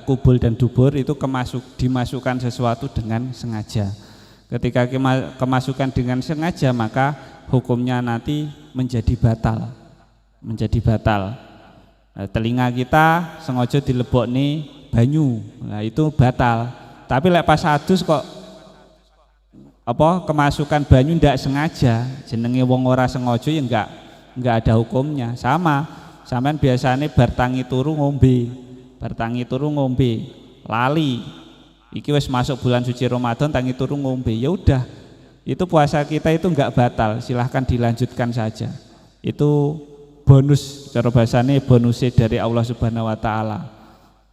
kubul dan dubur itu dimasukkan sesuatu dengan sengaja. Ketika kemasukan dengan sengaja maka hukumnya nanti menjadi batal. Telinga kita sengaja dilebokne banyu, nah itu batal. Tapi lek pas adus kok kemasukan banyu ndak sengaja, jenenge wong ora sengaja ya enggak ada hukumnya. Sampean biasane bar tangi turu ngombe, lali. Iki wis masuk bulan suci Ramadan tangi turu ngombe, ya udah. Itu puasa kita itu enggak batal, silahkan dilanjutkan saja. Itu bonus, cara bahasane bonusnya dari Allah Subhanahu wa taala.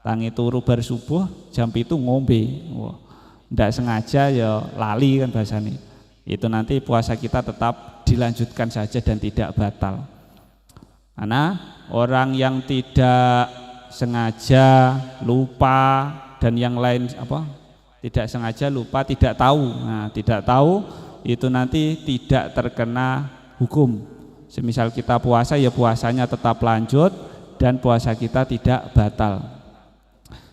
Tangi turu bar subuh jam itu ngombe. Wah, ndak sengaja ya lali kan bahasane. Itu nanti puasa kita tetap dilanjutkan saja dan tidak batal. Karena orang yang tidak sengaja, lupa dan yang lain tidak sengaja, lupa, tidak tahu. Nah, tidak tahu itu nanti tidak terkena hukum. Semisal kita puasa ya puasanya tetap lanjut dan puasa kita tidak batal.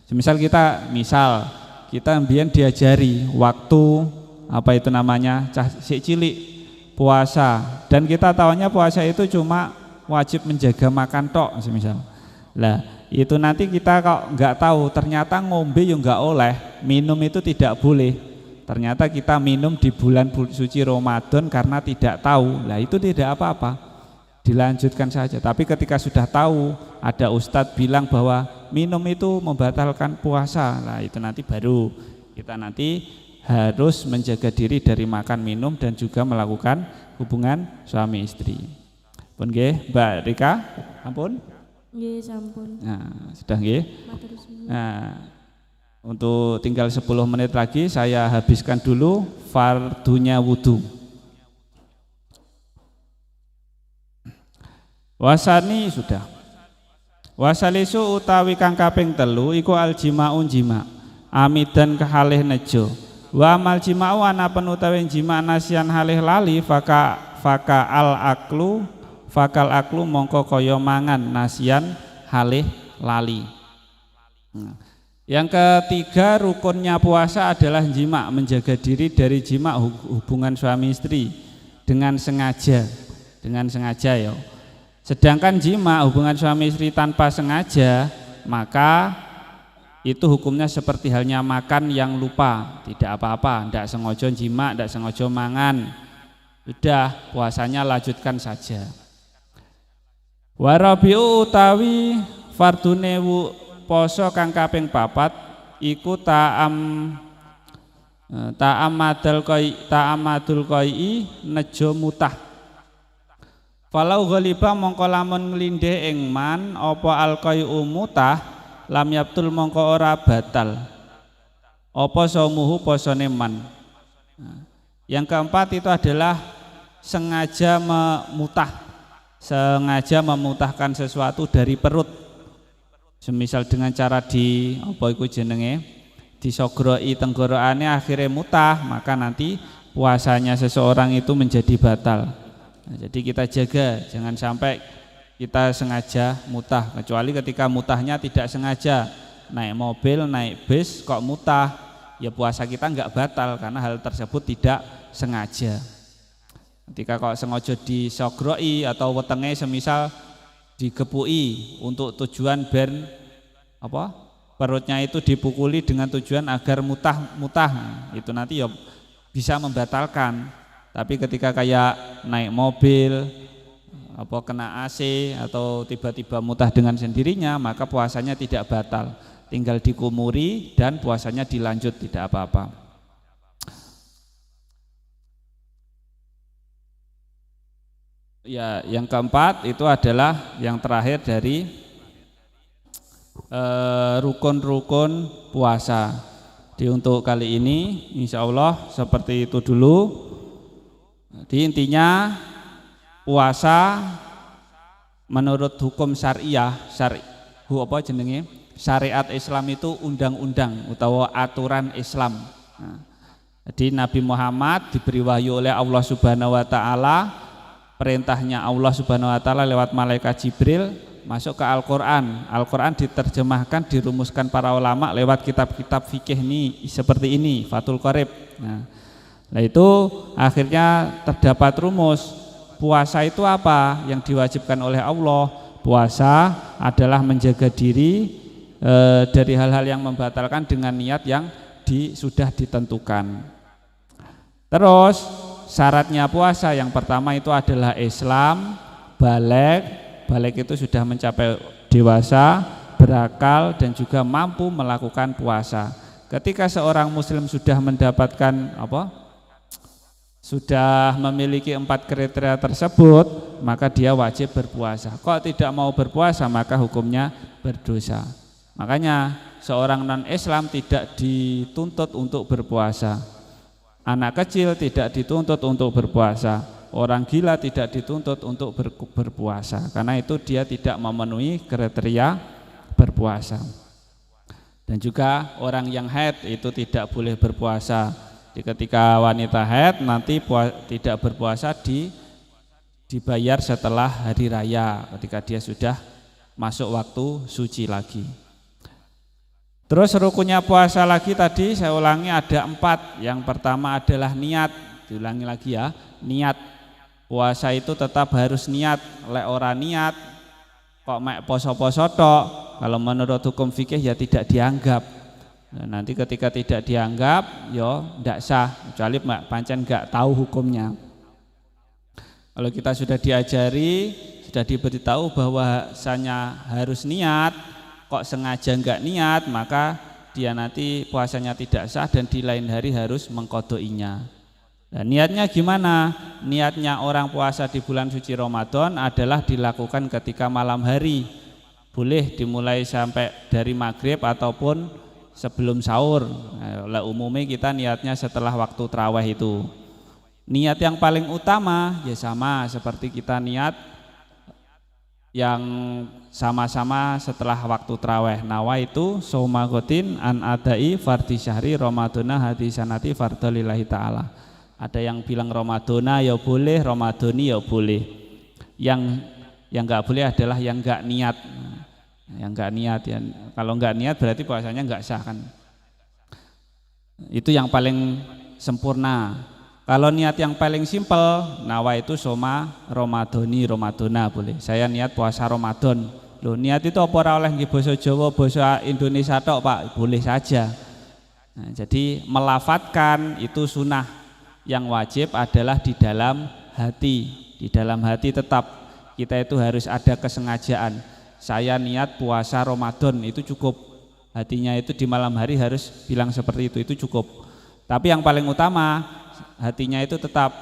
Semisal kita mbiyen diajari waktu cah sik cilik puasa dan kita tahunya puasa itu cuma wajib menjaga makan tok semisal. Lah, itu nanti kita kok nggak tahu ternyata ngombe ya nggak oleh, minum itu tidak boleh. Ternyata kita minum di bulan suci Ramadan karena tidak tahu. Lah itu tidak apa-apa, dilanjutkan saja. Tapi ketika sudah tahu, ada ustadz bilang bahwa minum itu membatalkan puasa. Lah itu nanti baru kita nanti harus menjaga diri dari makan minum dan juga melakukan hubungan suami istri. Pun nggih, Mbak Rika, ampun. Nggih, sampun. Nah, sudah nggih. Nah, untuk tinggal 10 menit lagi saya habiskan dulu fardunya wudu. Wasani sudah. Wasalisu utawi kang kaping telu iku aljimaun jima. Amidan kehalih nejo. Wa amal jima'u ana penutawi jima nasian halih lali fakal aklu mongko kaya mangan nasian halih lali. Yang ketiga rukunnya puasa adalah jima, menjaga diri dari jima hubungan suami istri dengan sengaja ya. Sedangkan jima hubungan suami istri tanpa sengaja maka itu hukumnya seperti halnya makan yang lupa, tidak apa-apa, tidak sengaja jima, tidak sengaja mangan, sudah puasanya lanjutkan saja. Warabiu utawi fardune poso kang kaping 4 iku ta'amadul qai nejo mutah. Falau ghaliba mongko lamun nglindhe ing man apa alqai'u mutah lam yabtul mongko ora batal apa saumuhu posone man. Yang keempat itu adalah sengaja memutahkan sesuatu dari perut, semisal dengan cara disogroi tenggorokane akhirnya mutah, maka nanti puasanya seseorang itu menjadi batal. Nah, jadi kita jaga jangan sampai kita sengaja mutah, kecuali ketika mutahnya tidak sengaja, naik mobil, naik bis kok mutah, ya puasa kita enggak batal karena hal tersebut tidak sengaja. Ketika kok sengaja disogroi atau wetenge semisal digepui untuk tujuan perutnya itu dipukuli dengan tujuan agar mutah, itu nanti ya bisa membatalkan. Tapi ketika kayak naik mobil kena AC atau tiba-tiba mutah dengan sendirinya, maka puasanya tidak batal, tinggal dikumuri dan puasanya dilanjut, tidak apa-apa. Ya, yang keempat itu adalah yang terakhir dari rukun-rukun puasa. Jadi untuk kali ini insya Allah seperti itu dulu. Jadi intinya puasa menurut hukum syariah, syariat Islam itu undang-undang utawa aturan Islam. Nah, jadi Nabi Muhammad diberi wahyu oleh Allah Subhanahu wa taala, perintahnya Allah Subhanahu wa taala lewat malaikat Jibril masuk ke Al-Quran. Al-Quran diterjemahkan, dirumuskan para ulama lewat kitab-kitab fikih ini seperti ini, Fathul Qorib. Nah itu akhirnya terdapat rumus. Puasa itu apa yang diwajibkan oleh Allah? Puasa adalah menjaga diri dari hal-hal yang membatalkan dengan niat yang sudah ditentukan. Terus syaratnya puasa yang pertama itu adalah Islam, balik itu sudah mencapai dewasa, berakal dan juga mampu melakukan puasa. Ketika seorang muslim sudah mendapatkan sudah memiliki 4 kriteria tersebut, maka dia wajib berpuasa. Kok tidak mau berpuasa, maka hukumnya berdosa. Makanya seorang non-Islam tidak dituntut untuk berpuasa. Anak kecil tidak dituntut untuk berpuasa. Orang gila tidak dituntut untuk berpuasa. Karena itu dia tidak memenuhi kriteria berpuasa. Dan juga orang yang haid itu tidak boleh berpuasa. Ketika wanita haid nanti tidak berpuasa dibayar setelah hari raya ketika dia sudah masuk waktu suci lagi. Terus rukunnya puasa lagi tadi saya ulangi ada 4. Yang pertama adalah niat. Diulangi lagi ya, niat. Puasa itu tetap harus niat. Lek ora niat kok mek poso-poso tok, kalau menurut hukum fikih ya tidak dianggap. Nah, nanti ketika tidak dianggap yo ndak sah, kecuali pancen nggak tahu hukumnya. Kalau kita sudah diajari, sudah diberitahu bahwasanya harus niat, kok sengaja nggak niat, maka dia nanti puasanya tidak sah dan di lain hari harus mengqodhoinya. Nah, niatnya gimana? Niatnya orang puasa di bulan suci Ramadan adalah dilakukan ketika malam hari. Boleh dimulai sampai dari maghrib ataupun sebelum sahur. Nah, umumnya kita niatnya setelah waktu tarawih itu. Niat yang paling utama ya sama seperti kita niat yang sama-sama setelah waktu tarawih. Nawaitu saumagotin an adai fardhi syahri ramadhana hadi sanati fardhalillahi ta'ala. Ada yang bilang Ramadhana ya boleh, Ramadhani ya boleh. Yang enggak boleh adalah yang enggak niat. Yang enggak niat ya. Kalau enggak niat berarti puasanya enggak sah kan. Itu yang paling sempurna. Kalau niat yang paling simpel, nawa itu soma Ramadhani, Ramadhana boleh. Saya niat puasa Ramadan. Loh, niat itu apa ora oleh nggih basa Jawa, basa Indonesia tok, Pak? Boleh saja. Nah, jadi melafatkan itu sunnah. Yang wajib adalah di dalam hati. Di dalam hati tetap kita itu harus ada kesengajaan. Saya niat puasa Ramadan, itu cukup. Hatinya itu di malam hari harus bilang seperti itu cukup. Tapi yang paling utama hatinya itu tetap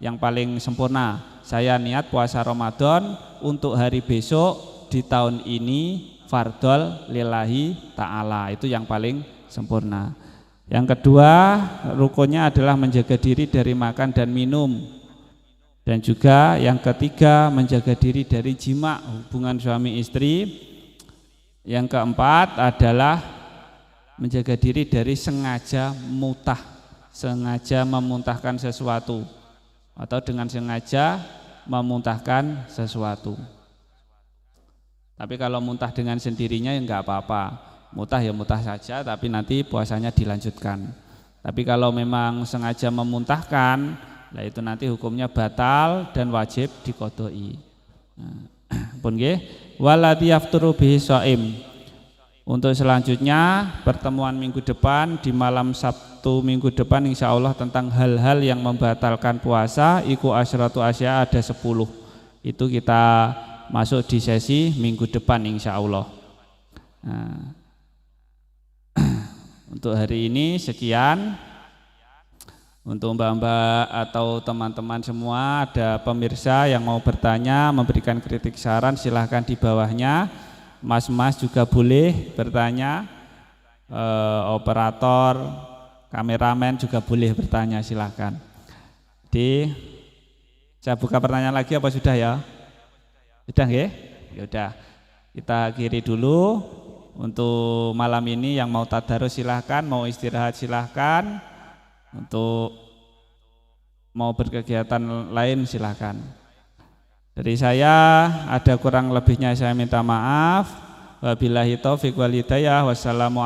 yang paling sempurna. Saya niat puasa Ramadan untuk hari besok di tahun ini fardhol lillahi ta'ala. Itu yang paling sempurna. Yang kedua rukunnya adalah menjaga diri dari makan dan minum. Dan juga yang ketiga menjaga diri dari jima, hubungan suami istri. Yang keempat adalah menjaga diri dari sengaja mutah, sengaja memuntahkan sesuatu atau dengan sengaja memuntahkan sesuatu. Tapi kalau muntah dengan sendirinya ya enggak apa-apa. Mutah ya mutah saja, tapi nanti puasanya dilanjutkan. Tapi kalau memang sengaja memuntahkan, nah itu nanti hukumnya batal dan wajib diqodhoi. Pun nggih, walati yafturu bihi shaim. Untuk selanjutnya pertemuan minggu depan di malam Sabtu minggu depan insyaallah tentang hal-hal yang membatalkan puasa, iku asyratu asya ada 10. Itu kita masuk di sesi minggu depan insyaallah. Nah, untuk hari ini sekian. Untuk mbak-mbak atau teman-teman semua, ada pemirsa yang mau bertanya, memberikan kritik saran, silahkan di bawahnya. Mas-mas juga boleh bertanya, operator, kameramen juga boleh bertanya, silahkan. Saya buka pertanyaan lagi apa sudah ya? Sudah nggih? Ya udah. Kita akhiri dulu. Untuk malam ini yang mau tadarus silahkan, mau istirahat silahkan, untuk mau berkegiatan lain silahkan. Dari saya ada kurang lebihnya saya minta maaf. Wabillahi taufiq wal hidayah. Wassalamualaikum